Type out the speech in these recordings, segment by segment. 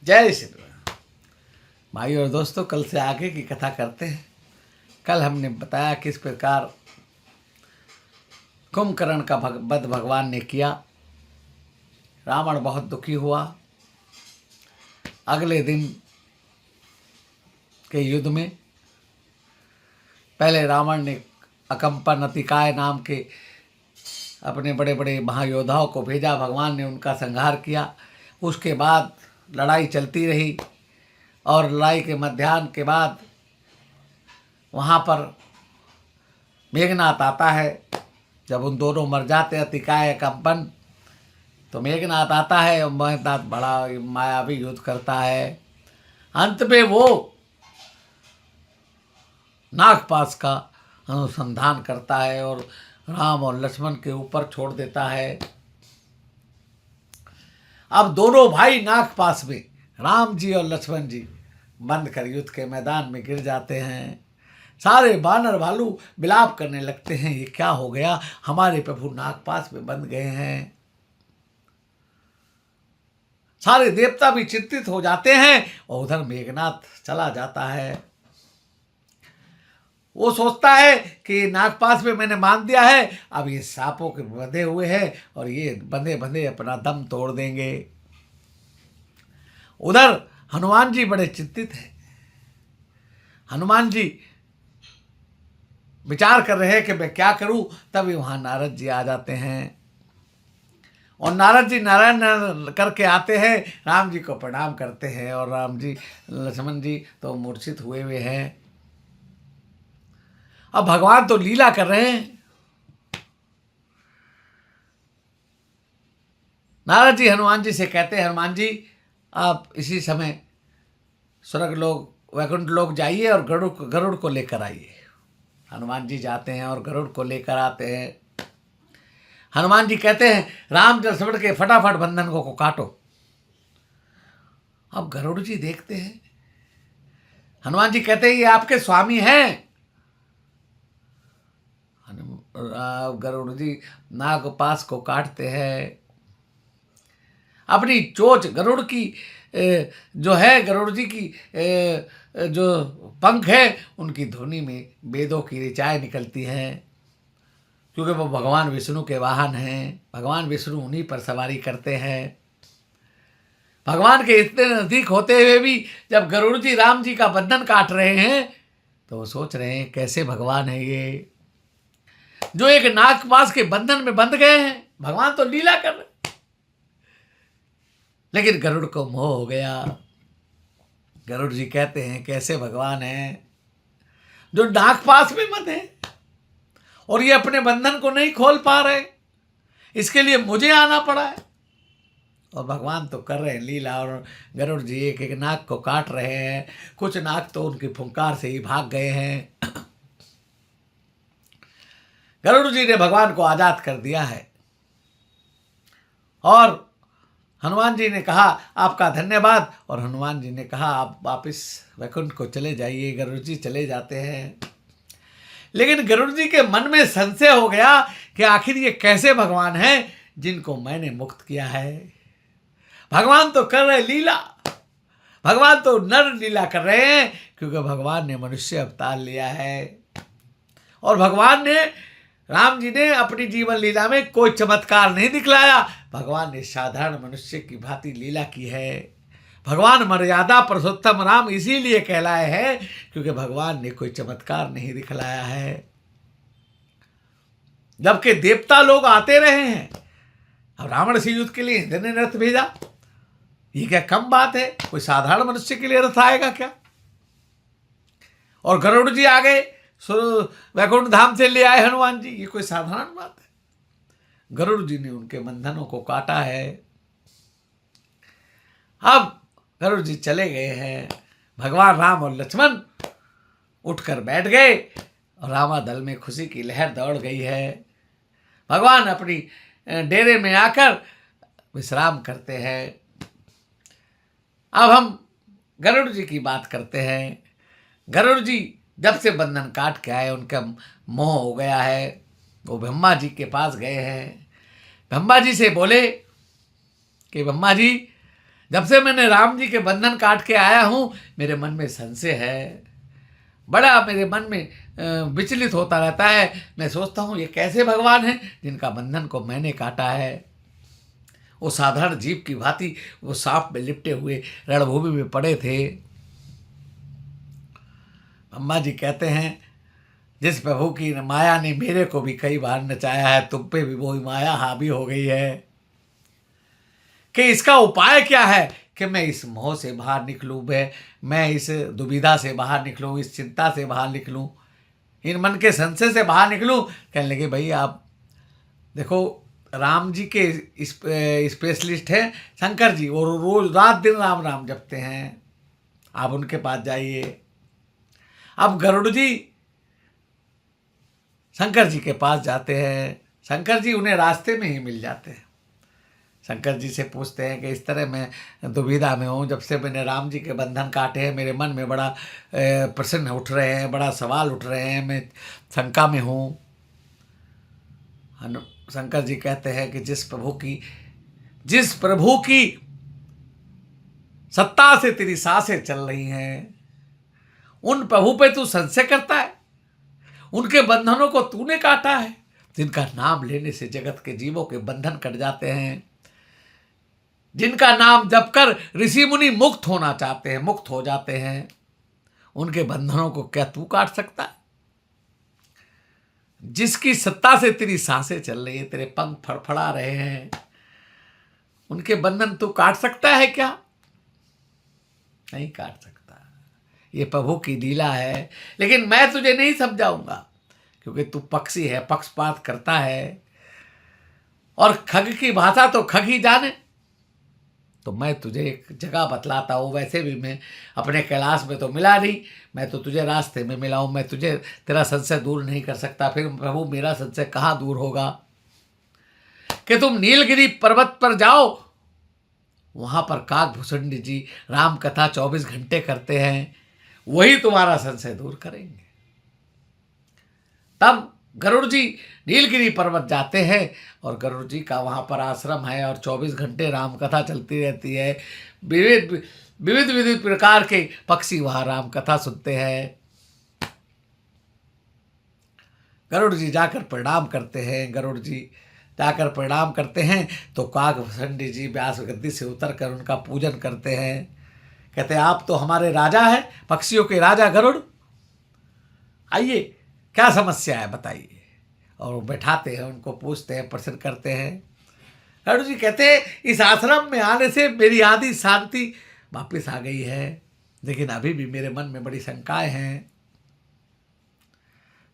जय श्री राम। भाई और दोस्तों, कल से आगे की कथा करते हैं। कल हमने बताया किस प्रकार कुंभकर्ण का वध भगवान ने किया। रावण बहुत दुखी हुआ। अगले दिन के युद्ध में पहले रावण ने अकंपन अतिकाय नाम के अपने बड़े बड़े महायोद्धाओं को भेजा। भगवान ने उनका संहार किया। उसके बाद लड़ाई चलती रही और लड़ाई के मध्याह्न के बाद वहाँ पर मेघनाथ आता है। जब उन दोनों मर जाते अतिकाय कंपन, तो मेघनाथ आता है और मेघनाथ बड़ा मायावी युद्ध करता है। अंत में वो नागपाश का अनुसंधान करता है और राम और लक्ष्मण के ऊपर छोड़ देता है। अब दोनों भाई नागपाश में राम जी और लक्ष्मण जी बंद कर युद्ध के मैदान में गिर जाते हैं। सारे बानर भालू विलाप करने लगते हैं, ये क्या हो गया, हमारे प्रभु नागपाश में बंद गए हैं। सारे देवता भी चिंतित हो जाते हैं और उधर मेघनाथ चला जाता है। वो सोचता है कि नागपाश में मैंने मान दिया है, अब ये सांपों के बंधे हुए हैं और ये बंधे बंधे अपना दम तोड़ देंगे। उधर हनुमान जी बड़े चिंतित हैं। हनुमान जी विचार कर रहे हैं कि मैं क्या करूं। तभी वहां नारद जी आ जाते हैं और नारद जी नारायण करके आते हैं, राम जी को प्रणाम करते हैं और राम जी लक्ष्मण जी तो मूर्छित हुए हुए हैं। अब भगवान तो लीला कर रहे हैं। नारद जी हनुमान जी से कहते हैं, हनुमान जी आप इसी समय स्वर्ग लोक वैकुंठ लोक जाइए और गरुड़ को लेकर आइए। हनुमान जी जाते हैं और गरुड़ को लेकर आते हैं। हनुमान जी कहते हैं, राम लक्ष्मण के फटाफट बंधन को काटो। अब गरुड़ जी देखते हैं। हनुमान जी कहते हैं, ये आपके स्वामी हैं। गरुड़ जी नागपाश को काटते हैं। अपनी चोंच गरुड़ की जो है, गरुड़ जी की जो पंख है, उनकी धुनी में वेदों की ऋचाएँ निकलती हैं, क्योंकि वो भगवान विष्णु के वाहन हैं। भगवान विष्णु उन्हीं पर सवारी करते हैं। भगवान के इतने नज़दीक होते हुए भी जब गरुड़ जी राम जी का बंधन काट रहे हैं, तो वो सोच रहे हैं कैसे भगवान है ये, जो एक नागपाश के बंधन में बंध गए हैं। भगवान तो लीला कर रहे, लेकिन गरुड़ को मोह हो गया। गरुड़ जी कहते हैं, कैसे भगवान हैं जो नागपाश में बंधे और ये अपने बंधन को नहीं खोल पा रहे, इसके लिए मुझे आना पड़ा है। और भगवान तो कर रहे हैं लीला और गरुड़ जी एक एक नाग को काट रहे हैं। कुछ नाग तो उनकी फुंकार से ही भाग गए हैं। गरुड़ जी ने भगवान को आजाद कर दिया है और हनुमान जी ने कहा आपका धन्यवाद, और हनुमान जी ने कहा आप वापिस वैकुंठ को चले जाइए। गरुड़ जी चले जाते हैं। लेकिन गरुड़ जी के मन में संशय हो गया कि आखिर ये कैसे भगवान हैं जिनको मैंने मुक्त किया है। भगवान तो कर रहे लीला, भगवान तो नर लीला कर रहे हैं, क्योंकि भगवान ने मनुष्य अवतार लिया है। और भगवान ने, राम जी ने अपनी जीवन लीला में कोई चमत्कार नहीं दिखलाया। भगवान ने साधारण मनुष्य की भांति लीला की है। भगवान मर्यादा पुरुषोत्तम राम इसीलिए कहलाए हैं, क्योंकि भगवान ने कोई चमत्कार नहीं दिखलाया है। जबकि देवता लोग आते रहे हैं। अब रावण से युद्ध के लिए इंद्र ने रथ भेजा, ये क्या कम बात है? कोई साधारण मनुष्य के लिए रथ आएगा क्या? और गरुड़ जी आ गए, वैकुंठ धाम से ले आए हनुमान जी, ये कोई साधारण बात है? गरुड़ जी ने उनके बंधनों को काटा है। अब गरुड़ जी चले गए हैं। भगवान राम और लक्ष्मण उठकर बैठ गए और रामा दल में खुशी की लहर दौड़ गई है। भगवान अपनी डेरे में आकर विश्राम करते हैं। अब हम गरुड़ जी की बात करते हैं। गरुड़ जी जब से बंधन काट के आए, उनका मोह हो गया है। वो ब्रह्मा जी के पास गए हैं। ब्रह्मा जी से बोले कि ब्रह्मा जी, जब से मैंने राम जी के बंधन काट के आया हूँ मेरे मन में संशय है, बड़ा मेरे मन में विचलित होता रहता है। मैं सोचता हूँ ये कैसे भगवान हैं जिनका बंधन को मैंने काटा है। वो साधारण जीव की भांति वो सांप में लिपटे हुए रणभूमि में पड़े थे। अम्मा जी कहते हैं जिस प्रभु की माया ने मेरे को भी कई बार नचाया है, तुम पे भी वही माया हावी हो गई है कि इसका उपाय क्या है कि मैं इस मोह से बाहर निकलूँ, मैं इस दुविधा से बाहर निकलूँ, इस चिंता से बाहर निकलूँ, इन मन के संशय से बाहर निकलूँ। कहने लगे भाई आप देखो राम जी के स्पेशलिस्ट हैं शंकर जी, वो रोज रात दिन राम राम जपते हैं, आप उनके पास जाइए। अब गरुड़ जी शंकर जी के पास जाते हैं, शंकर जी उन्हें रास्ते में ही मिल जाते हैं। शंकर जी से पूछते हैं कि इस तरह मैं दुविधा में हूँ, जब से मैंने राम जी के बंधन काटे हैं मेरे मन में बड़ा प्रश्न उठ रहे हैं, बड़ा सवाल उठ रहे हैं, मैं शंका में हूँ। शंकर जी कहते हैं कि जिस प्रभु की सत्ता से तेरी सांसें चल रही हैं, उन प्रभु पे तू संशय करता है, उनके बंधनों को तूने काटा है, जिनका नाम लेने से जगत के जीवों के बंधन कट जाते हैं, जिनका नाम जपकर ऋषि मुनि मुक्त होना चाहते हैं, मुक्त हो जाते हैं, उनके बंधनों को क्या तू काट सकता है? जिसकी सत्ता से तेरी सांसें चल रही है, तेरे पंख फड़फड़ा रहे हैं, उनके बंधन तू काट सकता है क्या? नहीं काट सकता। ये प्रभु की लीला है, लेकिन मैं तुझे नहीं समझाऊंगा क्योंकि तू पक्षी है, पक्षपात करता है, और खग की भाषा तो खग ही जाने। तो मैं तुझे एक जगह बतलाता हूँ, वैसे भी मैं अपने कैलाश में तो मिला नहीं, मैं तो तुझे रास्ते में मिला हूँ, मैं तुझे तेरा संशय दूर नहीं कर सकता। फिर प्रभु मेरा संशय कहाँ दूर होगा कि तुम नीलगिरी पर्वत पर जाओ, वहाँ पर काकभूषणी जी राम कथा 24 घंटे करते हैं, वही तुम्हारा संशय दूर करेंगे। तब गरुड़ जी नीलगिरी पर्वत जाते हैं और गरुड़ जी का वहाँ पर आश्रम है और 24 घंटे राम कथा चलती रहती है। विविध विविध विविध प्रकार के पक्षी वहाँ राम कथा सुनते हैं। गरुड़ जी जाकर प्रणाम करते हैं। गरुड़ जी जाकर प्रणाम करते हैं तो काकभूषणी जी व्यास गद्दी से उतरकर उनका पूजन करते हैं। कहते हैं आप तो हमारे राजा हैं, पक्षियों के राजा गरुड़, आइए क्या समस्या है बताइए। और वो बैठाते हैं, उनको पूछते हैं, प्रश्न करते हैं। गरुड़ जी कहते हैं इस आश्रम में आने से मेरी आधी शांति वापस आ गई है, लेकिन अभी भी मेरे मन में बड़ी शंकाएं हैं।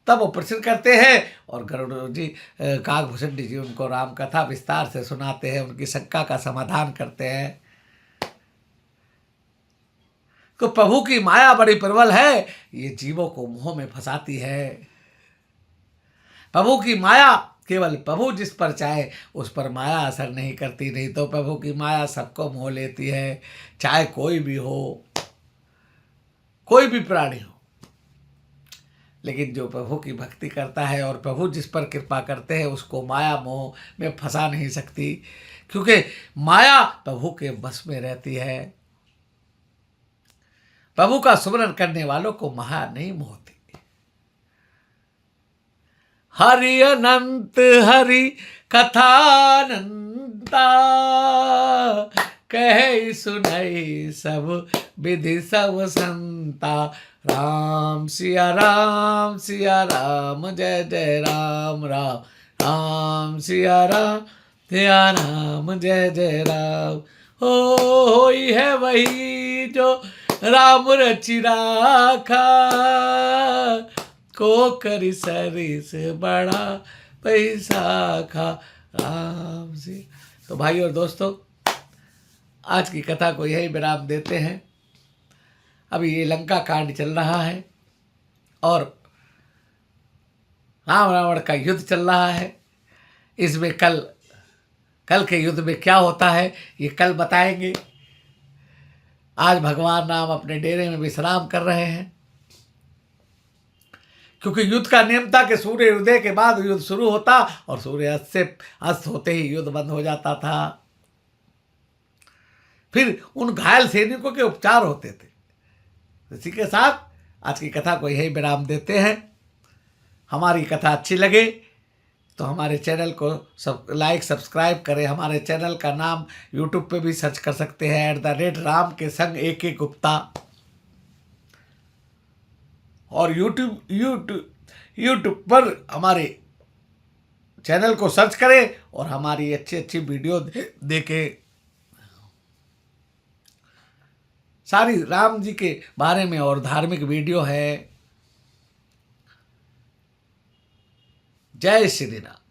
तब वो प्रश्न करते हैं और गरुड़ जी काकभूषणी जी उनको राम कथा विस्तार से सुनाते हैं, उनकी शंका का समाधान करते हैं। तो प्रभु की माया बड़ी प्रबल है, ये जीवों को मोह में फंसाती है। प्रभु की माया केवल प्रभु जिस पर चाहे उस पर माया असर नहीं करती, नहीं तो प्रभु की माया सबको मोह लेती है, चाहे कोई भी हो, कोई भी प्राणी हो। लेकिन जो प्रभु की भक्ति करता है और प्रभु जिस पर कृपा करते हैं उसको माया मोह में फंसा नहीं सकती, क्योंकि माया प्रभु के बस में रहती है। प्रभु का सुमरन करने वालों को माया नहीं मोहती। हरि अनंत हरि कथानंता, कह सुनई सब विधि सब संता। राम सिया राम जय जय राम राम, राम सिया राम जय जय राम। होई है वही जो राम रचि राखा, को करी सरिस बड़ा पैसाखा। राम से। तो भाई और दोस्तों, आज की कथा को यही विराम देते हैं। अभी ये लंका कांड चल रहा है और राम रावण का युद्ध चल रहा है। इसमें कल के युद्ध में क्या होता है ये कल बताएंगे। आज भगवान राम अपने डेरे में विश्राम कर रहे हैं, क्योंकि युद्ध का नियम था कि सूर्य उदय के बाद युद्ध शुरू होता और सूर्य अस्त होते ही युद्ध बंद हो जाता था। फिर उन घायल सैनिकों के उपचार होते थे। इसी के साथ आज की कथा को यही विराम देते हैं। हमारी कथा अच्छी लगे तो हमारे चैनल को लाइक सब्सक्राइब करें। हमारे चैनल का नाम यूट्यूब पे भी सर्च कर सकते हैं @राम के संग AK गुप्ता, और यूट्यूब पर हमारे चैनल को सर्च करें और हमारी अच्छी अच्छी वीडियो देखें। सारी राम जी के बारे में और धार्मिक वीडियो है। जय श्री राम।